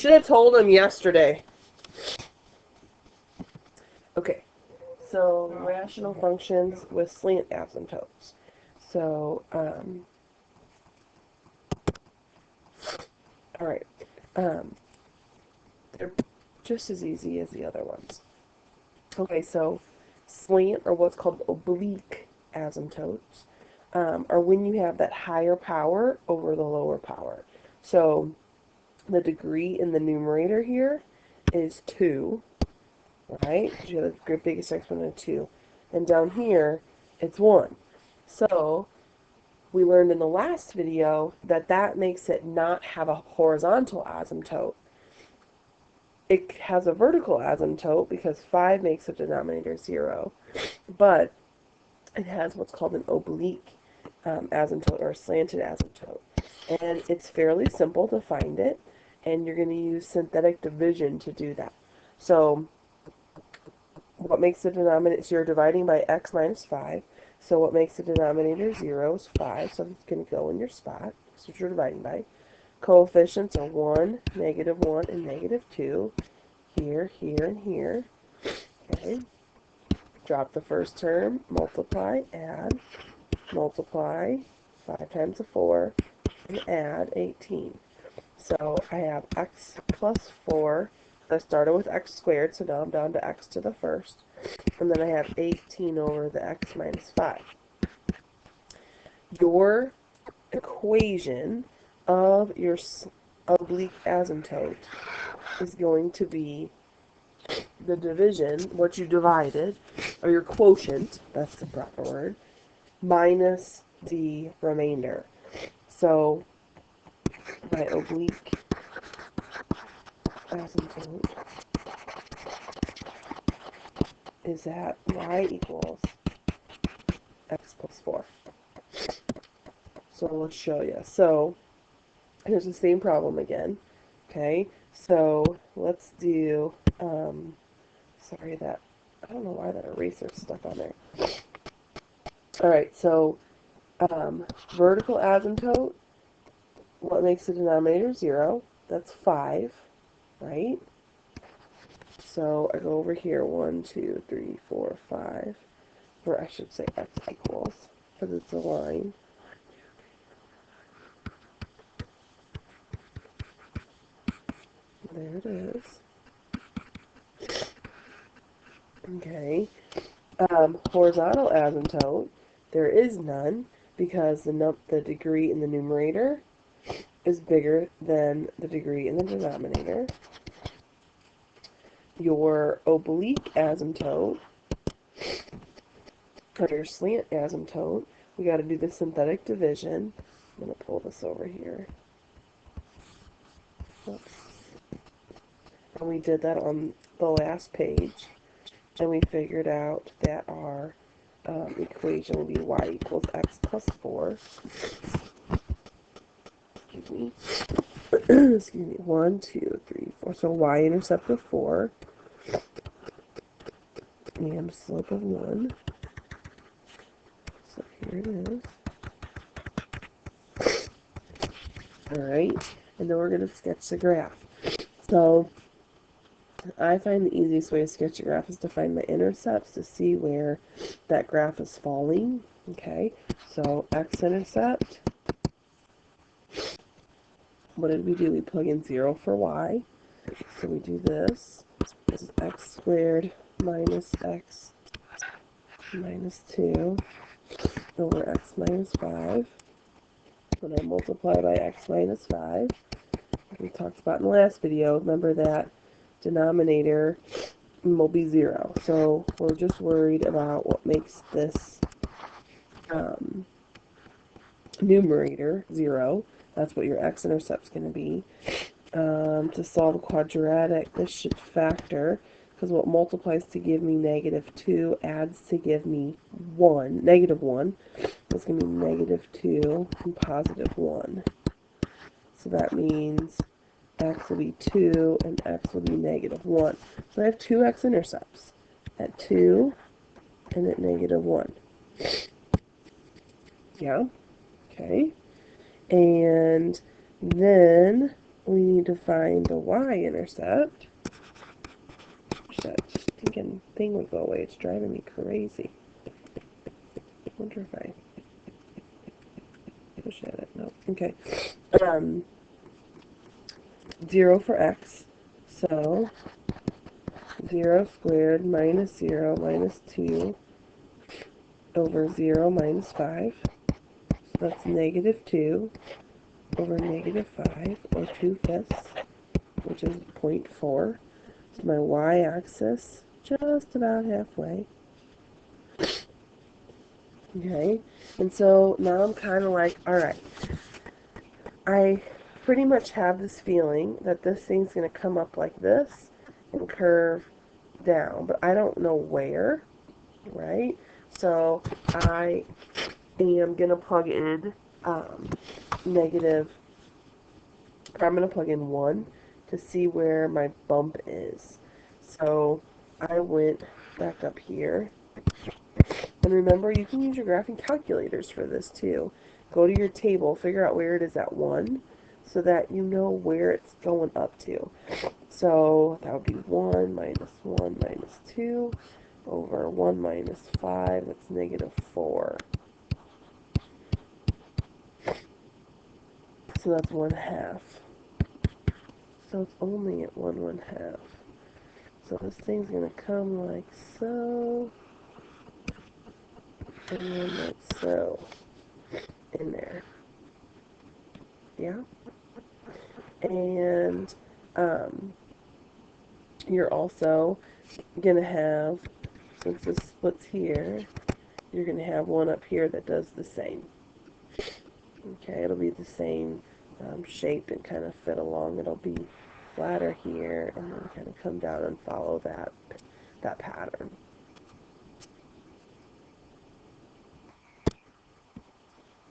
should have told him yesterday. Okay, so rational functions with slant asymptotes. So, alright, they're just as easy as the other ones. Okay, so slant, or what's called oblique asymptotes, are when you have that higher power over the lower power. So the degree in the numerator here is 2, right? You have the biggest exponent of 2. And down here, it's 1. So we learned in the last video that that makes it not have a horizontal asymptote. It has a vertical asymptote because 5 makes the denominator 0. But it has what's called an oblique asymptote, or a slanted asymptote. And it's fairly simple to find it, and you're going to use synthetic division to do that. So what makes the denominator, so you're dividing by x minus 5, so what makes the denominator 0 is 5, so it's going to go in your spot. That's what you're dividing by. Coefficients are 1, -1, and -2, here, here, and here. Okay. Drop the first term, multiply, add, multiply, 5 times 4, and add 18. So I have x plus 4. I started with x squared, so now I'm down to x to the first. And then I have 18 over the x minus 5. Your equation of your oblique asymptote is going to be the division, what you divided, or your quotient, that's the proper word, minus the remainder. So my oblique asymptote is that y equals x plus 4. So let's show you. So here's the same problem again. Okay, so let's do, sorry that, I don't know why that eraser's stuck on there. Alright, so vertical asymptote, what makes the denominator 0? That's 5, right? So I go over here, 1, 2, 3, 4, 5, or I should say x equals, because it's a line. There it is. Okay. Horizontal asymptote, there is none, because the degree in the numerator is bigger than the degree in the denominator. Your oblique asymptote, or your slant asymptote, we got to do the synthetic division. I'm going to pull this over here. Oops. And we did that on the last page, and we figured out that our equation will be y equals x plus 4. Excuse me. Excuse me. 1, 2, 3, 4. So y-intercept of 4 and slope of 1. So here it is. Alright, and then we're going to sketch the graph. So I find the easiest way to sketch a graph is to find my intercepts to see where that graph is falling. Okay, so x-intercept. What did we do? We plug in 0 for y. So we do this. This is x squared minus x minus 2 over x minus 5. When I multiply by x minus 5, like we talked about in the last video, remember that denominator will be 0. So we're just worried about what makes this numerator 0. That's what your x-intercept is going to be. To solve a quadratic, this should factor, because what multiplies to give me -2 adds to give me 1, -1. That's going to be -2 and +1. So that means x will be 2 and x will be -1. So I have two x-intercepts, at 2 and at -1. Yeah, okay. And then we need to find the y-intercept. That stinking thing would go away. It's driving me crazy. I wonder if I push at it. No. Okay. 0 for x. So 0 squared minus 0 minus 2 over 0 minus 5. So that's negative 2 over negative 5, or 2/5, which is 0.4. So my y-axis, just about halfway. Okay, and so now I'm kind of like, alright, I pretty much have this feeling that this thing's going to come up like this and curve down, but I don't know where, right? So I am going to plug in negative, I'm going to plug in 1 to see where my bump is. So I went back up here. And remember, you can use your graphing calculators for this too. Go to your table, figure out where it is at 1, so that you know where it's going up to. So that would be 1 minus 1 minus 2 over 1 minus 5, that's negative 4. So that's 1/2. So it's only at 1/1/2. So this thing's going to come like so, and then like so, in there. Yeah? And you're also going to have, since this splits here, you're going to have one up here that does the same. Okay, it'll be the same shape and kind of fit along. It'll be flatter here and then kind of come down and follow that pattern.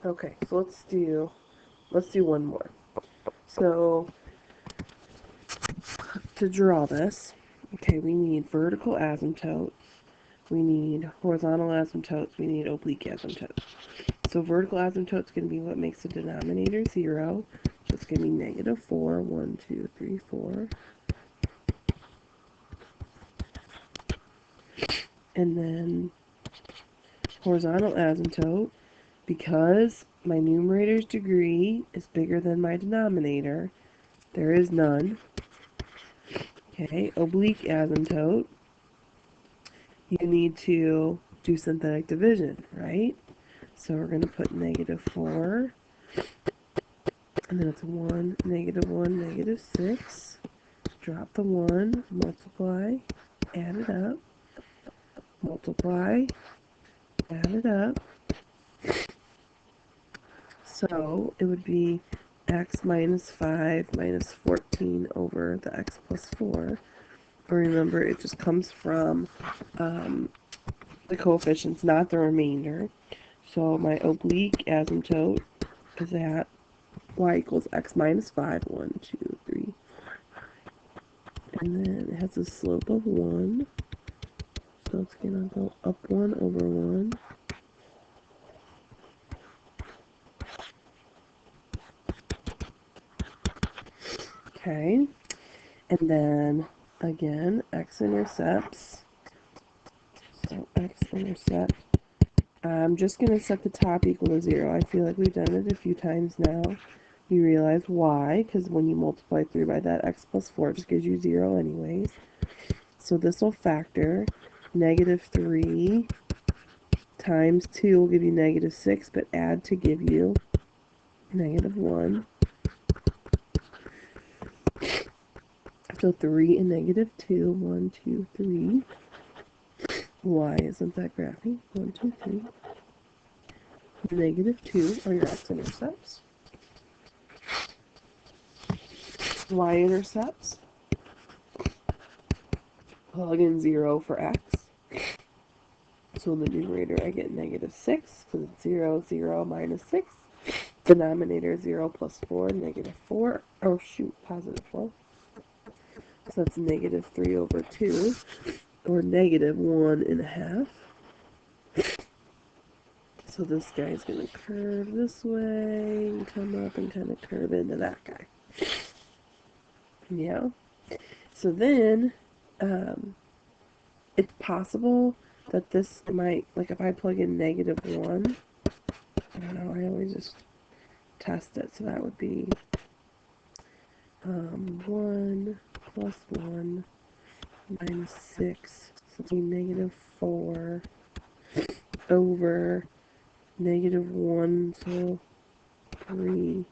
Okay, so let's do one more. So to draw this, okay, we need vertical asymptotes, we need horizontal asymptotes, we need oblique asymptotes. So vertical asymptote is going to be what makes the denominator 0. So it's going to be negative 4, 1, 2, 3, 4. And then horizontal asymptote, because my numerator's degree is bigger than my denominator, there is none. Okay, oblique asymptote, you need to do synthetic division, right? So we're going to put negative 4, and then it's 1, negative 6. Drop the 1, multiply, add it up, multiply, add it up. So it would be x minus 5 minus 14 over the x plus 4. But remember, it just comes from the coefficients, not the remainder. So my oblique asymptote is at y equals x minus 5. 1, 2, 3. And then it has a slope of 1. So it's going to go up 1 over 1. Okay. And then, again, x-intercepts. So x-intercept. I'm just going to set the top equal to 0. I feel like we've done it a few times now. You realize why, because when you multiply through by that, x plus 4 just gives you 0 anyways. So this will factor. Negative 3 times 2 will give you negative 6, but add to give you negative 1. So 3 and negative 2. 1, 2, 3. Why isn't that graphing? 1, 2, 3. Negative 2 are your x-intercepts. Y-intercepts. Plug in 0 for x. So in the numerator I get negative 6, because it's 0, 0, minus 6. Denominator 0 plus 4, negative 4. Oh shoot, positive 4. So that's negative 3 over 2, or negative 1.5. So this guy's going to curve this way, and come up and kind of curve into that guy. Yeah. So then, um, it's possible that this might, like if I plug in -1, I don't know, I always just test it. So that would be 1 plus 1 minus 6. So it's -4 over -1, so 3,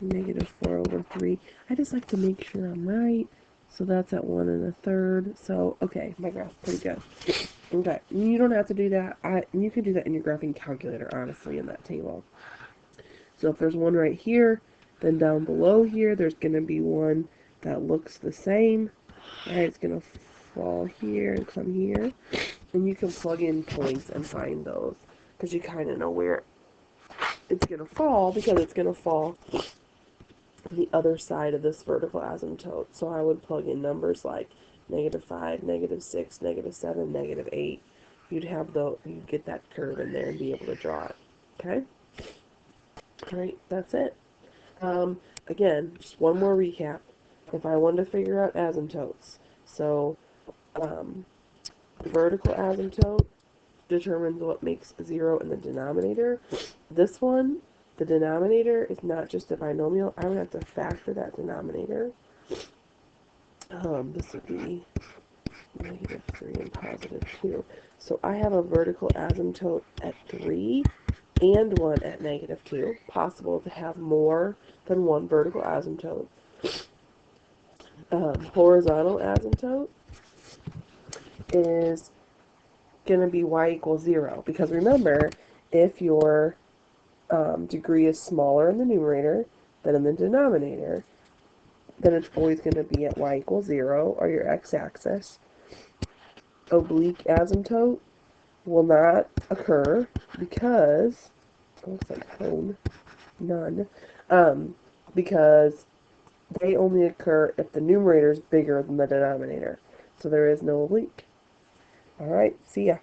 -4 over 3. I just like to make sure I'm right. So that's at 1 1/3. So, okay, my graph's pretty good. Okay, you don't have to do that. You can do that in your graphing calculator, honestly, in that table. So if there's one right here, then down below here, there's going to be one that looks the same. Right, it's going to fall here and come here. And you can plug in points and find those, because you kind of know where it's going to fall, because it's going to fall on the other side of this vertical asymptote. So I would plug in numbers like -5, -6, -7, -8. You'd get that curve in there and be able to draw it. Okay? Alright, that's it. Again, just one more recap. If I wanted to figure out asymptotes, so vertical asymptote determines what makes 0 in the denominator. This one, the denominator is not just a binomial. I would have to factor that denominator. This would be -3 and +2. So I have a vertical asymptote at 3 and one at -2. Possible to have more than one vertical asymptote. Horizontal asymptote is going to be y equals 0. Because remember, if your degree is smaller in the numerator than in the denominator, then it's always going to be at y equals 0, or your x-axis. Oblique asymptote will not occur because, it looks like cone, none, because they only occur if the numerator is bigger than the denominator. So there is no oblique. Alright, see ya.